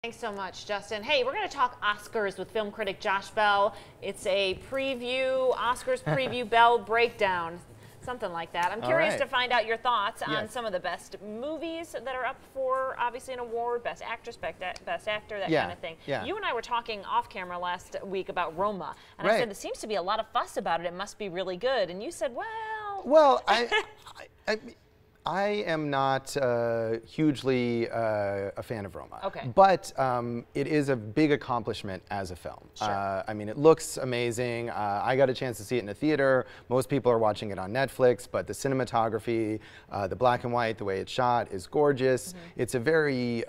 Thanks so much, Justin. Hey, we're going to talk Oscars with film critic Josh Bell. It's a preview, Oscars preview Bell breakdown, something like that. I'm curious to find out your thoughts on some of the best movies that are up for, obviously, an award, best actress, best actor, that kind of thing. You and I were talking off camera last week about Roma, and I said, there seems to be a lot of fuss about it. It must be really good. And you said, well... I am not hugely a fan of Roma, okay. But it is a big accomplishment as a film. Sure. I mean, it looks amazing. I got a chance to see it in a theater. Most people are watching it on Netflix, but the cinematography, the black and white, the way it's shot is gorgeous. It's a very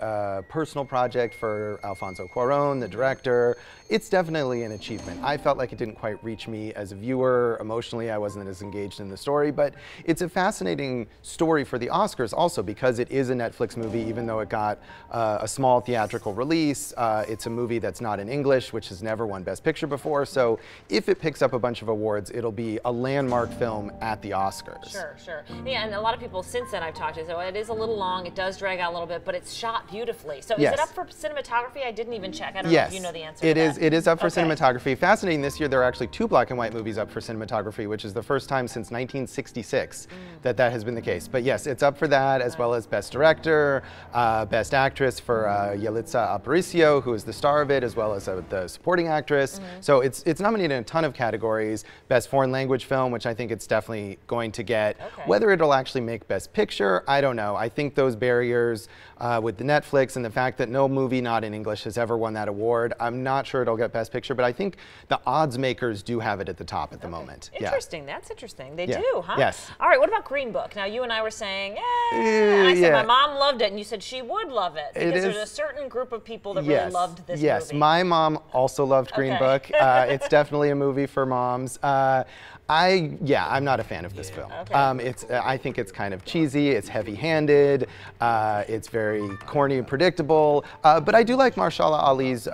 personal project for Alfonso Cuarón, the director. It's definitely an achievement. I felt like it didn't quite reach me as a viewer. Emotionally, I wasn't as engaged in the story, but it's a fascinating story for the Oscars also because it is a Netflix movie, even though it got a small theatrical release. It's a movie that's not in English, which has never won Best Picture before. So if it picks up a bunch of awards, it'll be a landmark film at the Oscars. Sure, sure. Yeah, and a lot of people since then I've talked to, so it is a little long, it does drag out a little bit, but it's shot beautifully. So is it up for cinematography? I didn't even check. I don't know if you know the answer to that. It is up for cinematography. Fascinating, this year there are actually 2 black and white movies up for cinematography, which is the first time since 1966 that has been the case. But yes, it's up for that, as well as Best Director, Best Actress for Yalitza Aparicio, who is the star of it, as well as the supporting actress. So it's nominated in a ton of categories. Best Foreign Language Film, which I think it's definitely going to get. Whether it'll actually make Best Picture, I don't know. I think those barriers with the Netflix and the fact that no movie not in English has ever won that award, I'm not sure it'll get Best Picture, but I think the odds makers do have it at the top at the moment. Interesting. That's interesting. They do, huh? Yes. All right, what about Green Book? Now, you and I were saying, and I said my mom loved it, and you said she would love it because there's a certain group of people that really loved this movie. Yes, my mom also loved Green Book. It's definitely a movie for moms. I'm not a fan of this film. I think it's kind of cheesy, it's heavy-handed, it's very corny and predictable, but I do like Mahershala Ali's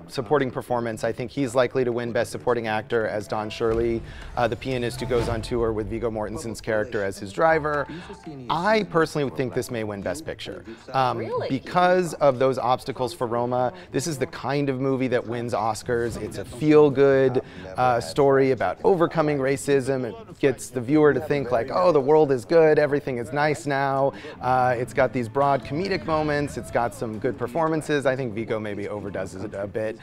supporting performance. I think he's likely to win Best Supporting Actor as Don Shirley, the pianist who goes on tour with Viggo Mortensen's character as his driver. I personally think this may win Best Picture. Because of those obstacles for Roma, this is the kind of movie that wins Oscars. It's a feel-good story about overcoming racism. It gets the viewer to think like, oh, the world is good, everything is nice now. It's got these broad comedic moments, it's got some good performances. I think Viggo maybe overdoes it a bit.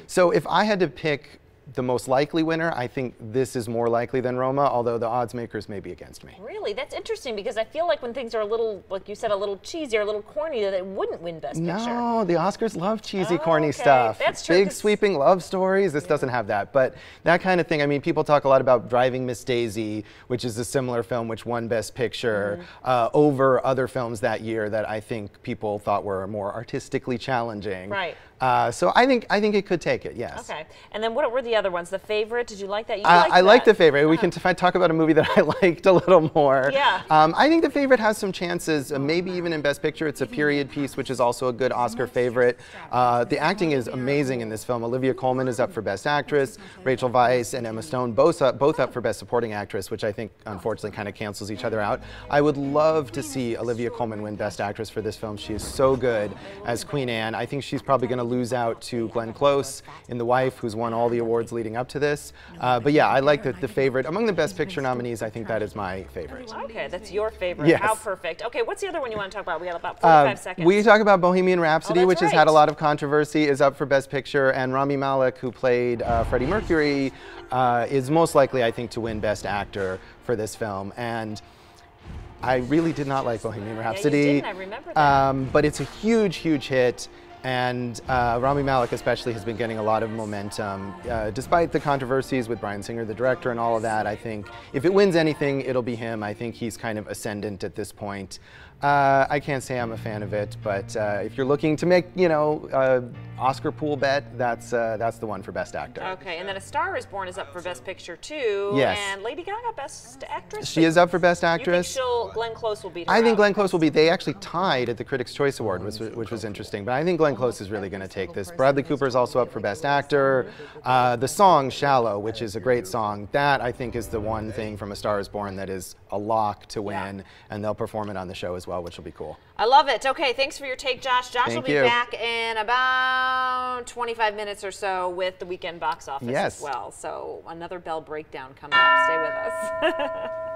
So if I had to pick the most likely winner, I think this is more likely than Roma, although the odds makers may be against me. Really? That's interesting because I feel like when things are a little, like you said, a little cheesy or a little corny, that it wouldn't win Best Picture. No, the Oscars love cheesy, corny stuff. That's true. Big, sweeping love stories. This doesn't have that, but that kind of thing. I mean, people talk a lot about Driving Miss Daisy, which is a similar film which won Best Picture over other films that year that I think people thought were more artistically challenging. Right. So I think it could take it, yes. Okay. And then what were the other ones? The Favorite? Did you like that? I like The Favorite. We can talk about a movie that I liked a little more. Yeah. I think The Favorite has some chances, maybe even in Best Picture. It's a period piece, which is also a good Oscar favorite. The acting is amazing in this film. Olivia Colman is up for Best Actress. Rachel Weisz and Emma Stone both up for Best Supporting Actress, which I think unfortunately kind of cancels each other out. I would love to see Olivia Colman win Best Actress for this film. She is so good as Queen Anne. I think she's probably going to lose out to Glenn Close in The Wife, who's won all the awards leading up to this. But yeah, I like The Favorite. Among the Best Picture nominees, I think that is my favorite. Okay, that's your favorite. Yes. How perfect. Okay, what's the other one you want to talk about? We got about 45 seconds. We talk about Bohemian Rhapsody, which has had a right. lot of controversy, is up for Best Picture, and Rami Malek, who played Freddie Mercury, is most likely, I think, to win Best Actor for this film. And I really did not like Bohemian Rhapsody. Yeah, you didn't. I remember that. But it's a huge, huge hit. And Rami Malek especially has been getting a lot of momentum. Despite the controversies with Bryan Singer, the director, and all of that, I think if it wins anything, it'll be him. I think he's kind of ascendant at this point. I can't say I'm a fan of it, but if you're looking to make, Oscar pool bet, that's the one for Best Actor. Okay, and then A Star Is Born is up for Best Picture too. Yes. And Lady Gaga Best Actress. She is up for Best Actress. You think Glenn Close will beat her I think out? Glenn Close will be. They actually tied at the Critics' Choice Award, which was interesting. But I think Glenn Close is really going to take this. Bradley Cooper is also up for Best Actor. The song "Shallow," which is a great song, that I think is the one thing from A Star Is Born that is a lock to win, and they'll perform it on the show as well, which will be cool. I love it. Okay, thanks for your take, Josh. Josh will be you. back in about 25 minutes or so with the weekend box office as well. So another Bell breakdown coming up. Stay with us.